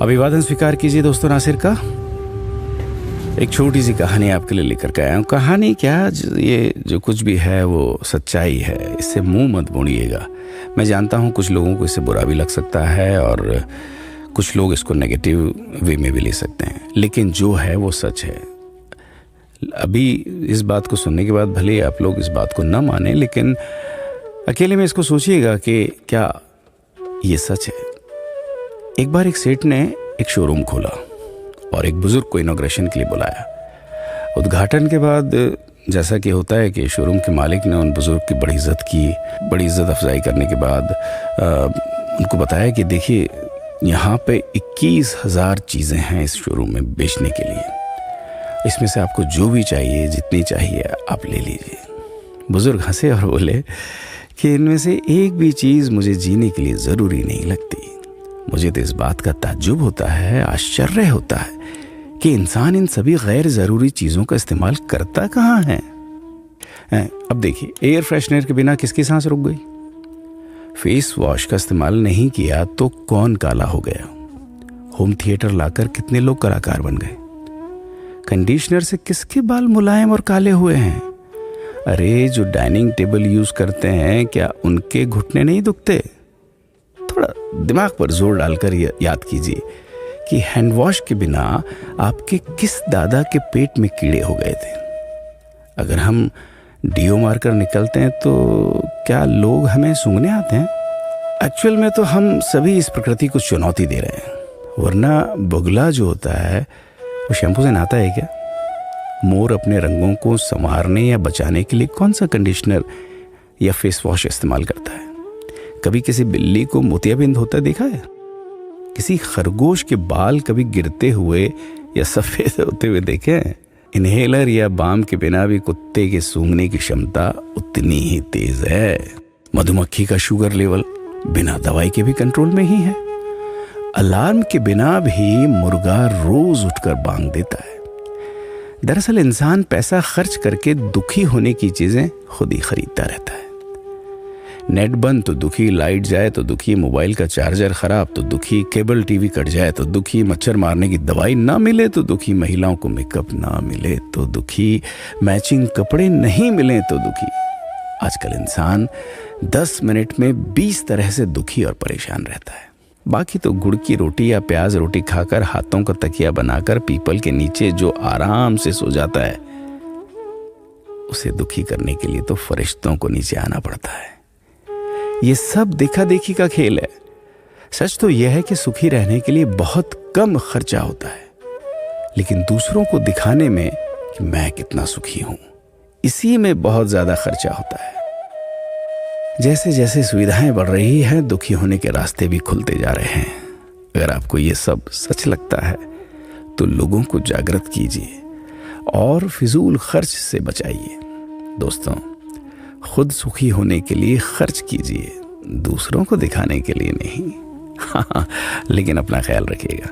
अभिवादन स्वीकार कीजिए दोस्तों नासिर का। एक छोटी सी कहानी आपके लिए लेकर के आया हूँ। कहानी क्या, ये जो कुछ भी है वो सच्चाई है, इससे मुंह मत मोड़िएगा। मैं जानता हूँ कुछ लोगों को इससे बुरा भी लग सकता है और कुछ लोग इसको नेगेटिव वे में भी ले सकते हैं, लेकिन जो है वो सच है। अभी इस बात को सुनने के बाद भले आप लोग इस बात को न माने, लेकिन अकेले में इसको सोचिएगा कि क्या ये सच है। एक बार एक सेठ ने एक शोरूम खोला और एक बुजुर्ग को इनॉग्रेशन के लिए बुलाया। उद्घाटन के बाद जैसा कि होता है कि शोरूम के मालिक ने उन बुजुर्ग की बड़ी इज्जत की। बड़ी इज्जत अफजाई करने के बाद उनको बताया कि देखिए, यहाँ पे 21,000 चीज़ें हैं इस शोरूम में बेचने के लिए। इसमें से आपको जो भी चाहिए, जितनी चाहिए आप ले लीजिए। बुजुर्ग हंसे और बोले कि इनमें से एक भी चीज़ मुझे जीने के लिए ज़रूरी नहीं लगती। मुझे तो इस बात का ताज्जुब होता है, आश्चर्य होता है कि इंसान इन सभी गैर ज़रूरी चीज़ों का इस्तेमाल करता कहाँ है। अब देखिए, एयर फ्रेशनर के बिना किसकी सांस रुक गई? फेस वॉश का इस्तेमाल नहीं किया तो कौन काला हो गया? होम थिएटर लाकर कितने लोग कलाकार बन गए? कंडीशनर से किसके बाल मुलायम और काले हुए हैं? अरे, जो डाइनिंग टेबल यूज़ करते हैं, क्या उनके घुटने नहीं दुखते? थोड़ा दिमाग पर जोर डालकर याद कीजिए कि हैंड वॉश के बिना आपके किस दादा के पेट में कीड़े हो गए थे। अगर हम डीओ मारकर निकलते हैं तो क्या लोग हमें सूंघने आते हैं? एक्चुअल में तो हम सभी इस प्रकृति को चुनौती दे रहे हैं, वरना बगुला जो होता है वो शैम्पू से नहाता है क्या? मोर अपने रंगों को संवारने या बचाने के लिए कौन सा कंडीशनर या फेस वॉश इस्तेमाल करता है? कभी किसी बिल्ली को मोतियाबिंद होता देखा है? किसी खरगोश के बाल कभी गिरते हुए या सफ़ेद होते हुए देखे हैं? इनहेलर या बाम के बिना भी कुत्ते के सूंघने की क्षमता उतनी ही तेज है। मधुमक्खी का शुगर लेवल बिना दवाई के भी कंट्रोल में ही है। अलार्म के बिना भी मुर्गा रोज उठकर बांग देता है। दरअसल इंसान पैसा खर्च करके दुखी होने की चीजें खुद ही खरीदता रहता है। नेट बंद तो दुखी, लाइट जाए तो दुखी, मोबाइल का चार्जर खराब तो दुखी, केबल टीवी कट जाए तो दुखी, मच्छर मारने की दवाई ना मिले तो दुखी, महिलाओं को मेकअप ना मिले तो दुखी, मैचिंग कपड़े नहीं मिले तो दुखी। आजकल इंसान 10 मिनट में 20 तरह से दुखी और परेशान रहता है। बाकी तो गुड़ की रोटी या प्याज रोटी खाकर हाथों का तकिया बनाकर पीपल के नीचे जो आराम से सो जाता है, उसे दुखी करने के लिए तो फरिश्तों को नीचे आना पड़ता है। ये सब देखा देखी का खेल है। सच तो यह है कि सुखी रहने के लिए बहुत कम खर्चा होता है, लेकिन दूसरों को दिखाने में कि मैं कितना सुखी हूं, इसी में बहुत ज्यादा खर्चा होता है। जैसे जैसे सुविधाएं बढ़ रही हैं, दुखी होने के रास्ते भी खुलते जा रहे हैं। अगर आपको ये सब सच लगता है तो लोगों को जागृत कीजिए और फिजूल खर्च से बचाइए। दोस्तों, खुद सुखी होने के लिए खर्च कीजिए, दूसरों को दिखाने के लिए नहीं। हाँ, लेकिन अपना ख्याल रखिएगा।